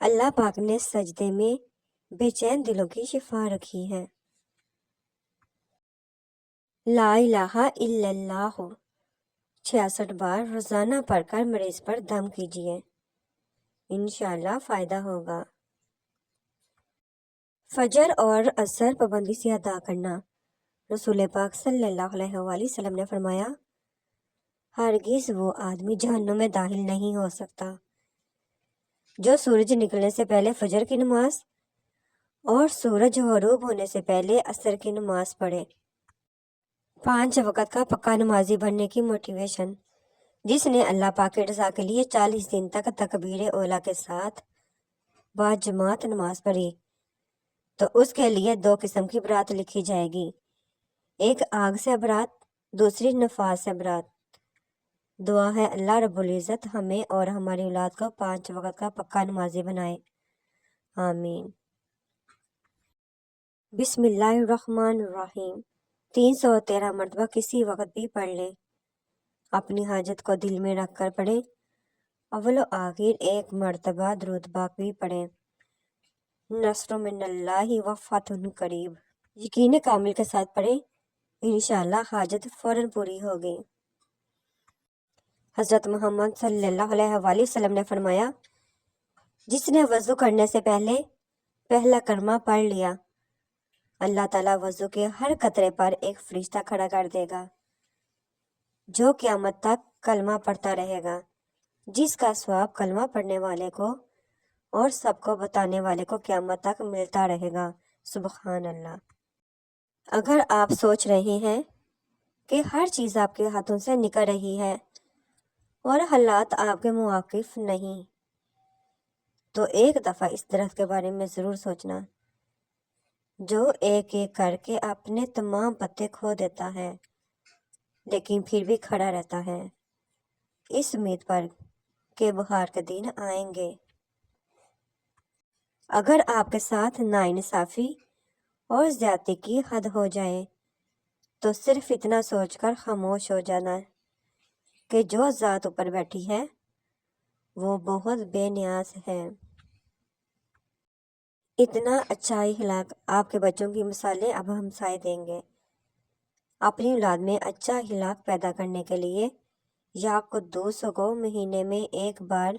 اللہ پاک نے سجدے میں بے چین دلوں کی شفا رکھی ہے۔ لا الہ الا اللہ 66 بار روزانہ پڑھ کر مریض پر دم کیجیے، انشاءاللہ فائدہ ہوگا۔ فجر اور عصر پابندی سے ادا کرنا۔ رسول پاک صلی اللہ علیہ وآلہ وسلم نے فرمایا، ہرگز وہ آدمی جہنم میں داخل نہیں ہو سکتا جو سورج نکلنے سے پہلے فجر کی نماز اور سورج غروب ہونے سے پہلے عصر کی نماز پڑھے۔ 5 وقت کا پکا نمازی بننے کی موٹیویشن۔ جس نے اللہ پاک کی رضا کے لیے 40 دن تک تکبیر اولا کے ساتھ باجماعت نماز پڑھی تو اس کے لیے 2 قسم کی برات لکھی جائے گی، ایک آگ سے برات، دوسری نفاس سے برات۔ دعا ہے اللہ رب العزت ہمیں اور ہماری اولاد کو 5 وقت کا پکا نمازی بنائے، آمین۔ بسم اللہ الرحمن الرحیم 313 مرتبہ کسی وقت بھی پڑھ لیں۔ اپنی حاجت کو دل میں رکھ کر پڑھیں۔ اول و آخر 1 مرتبہ درود پاک بھی پڑھیں۔ نصر من اللہ و فتح قریب یقین کامل کے ساتھ پڑھیں، انشاءاللہ حاجت فوراً پوری ہوگی۔ حضرت محمد صلی اللہ علیہ وآلہ وسلم نے فرمایا، جس نے وضو کرنے سے پہلے پہلا کلمہ پڑھ لیا، اللہ تعالیٰ وضو کے ہر قطرے پر ایک فرشتہ کھڑا کر دے گا جو قیامت تک کلمہ پڑھتا رہے گا، جس کا ثواب کلمہ پڑھنے والے کو اور سب کو بتانے والے کو قیامت تک ملتا رہے گا۔ سبحان اللہ۔ اگر آپ سوچ رہے ہیں کہ ہر چیز آپ کے ہاتھوں سے نکل رہی ہے اور حالات آپ کے موافق نہیں، تو ایک دفعہ اس درخت کے بارے میں ضرور سوچنا جو ایک ایک کر کے اپنے تمام پتے کھو دیتا ہے لیکن پھر بھی کھڑا رہتا ہے، اس امید پر کہ بہار کے دن آئیں گے۔ اگر آپ کے ساتھ ناانصافی اور زیادتی کی حد ہو جائے تو صرف اتنا سوچ کر خاموش ہو جانا کہ جو ذات اوپر بیٹھی ہے وہ بہت بے نیاز ہے۔ اتنا اچھا اخلاق آپ کے بچوں کی مثالیں اب ہم سائے دیں گے۔ اپنی اولاد میں اچھا اخلاق پیدا کرنے کے لیے یعقوب 200 کو مہینے میں 1 بار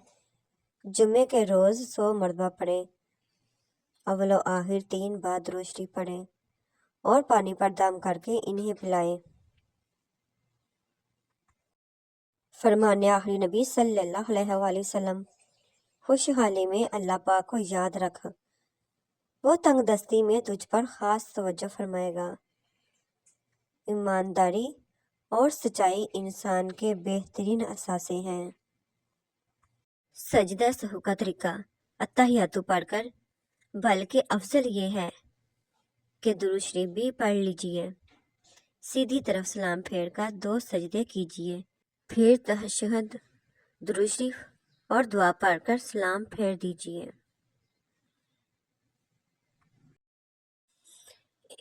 جمعے کے روز 100 مرتبہ پڑھیں، اول و آخر 3 بار درود شریف پڑھیں اور پانی پر دم کر کے انہیں پلائیں۔ فرمان آخری نبی صلی اللہ علیہ وآلہ وسلم، خوشحالی میں اللہ پاک کو یاد رکھ، وہ تنگ دستی میں تجھ پر خاص توجہ فرمائے گا۔ ایمانداری اور سچائی انسان کے بہترین اثاثے ہیں۔ سجدہ سہو کا طریقہ اتحیات پڑھ کر، بلکہ افضل یہ ہے کہ درود شریف بھی پڑھ لیجئے۔ سیدھی طرف سلام پھیر کر 2 سجدے کیجئے، پھر تشہد، درود شریف اور دعا پڑھ کر سلام پھیر دیجئے۔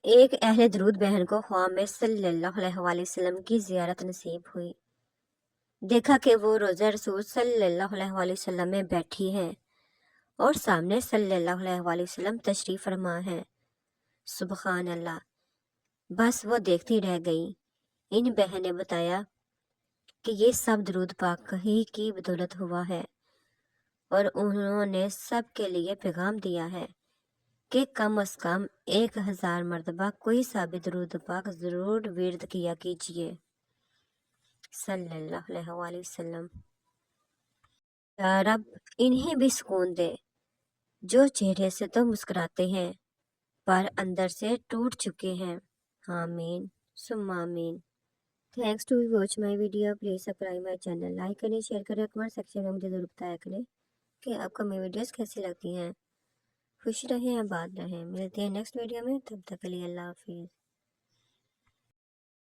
ایک اہل درود بہن کو خواب میں صلی اللہ علیہ وآلہ وسلم کی زیارت نصیب ہوئی۔ دیکھا کہ وہ روضہ رسول صلی اللہ علیہ وآلہ وسلم میں بیٹھی ہے اور سامنے صلی اللہ علیہ وآلہ وسلم تشریف فرما ہے۔ سبحان اللہ، بس وہ دیکھتی رہ گئی۔ ان بہن نے بتایا کہ یہ سب درود پاک ہی کی بدولت ہوا ہے، اور انہوں نے سب کے لیے پیغام دیا ہے کہ کم از کم 1000 مرتبہ کوئی ثابت درود پاک ضرور ورد کیا کیجیے، صلی اللہ علیہ وآلہ وسلم۔ یا رب انہیں بھی سکون دے جو چہرے سے تو مسکراتے ہیں پر اندر سے ٹوٹ چکے ہیں، آمین ثم آمین۔ Thanks to watch my video, please subscribe my channel, like کریں، شیئر کریں، کمنٹ سیکشن میں مجھے ضرور بتایا کریں کہ آپ کو میری ویڈیوز کیسی لگتی ہیں۔ خوش رہیں، آباد رہیں، ملتے ہیں نیکسٹ ویڈیو میں، تب تک کے لیے اللہ حافظ۔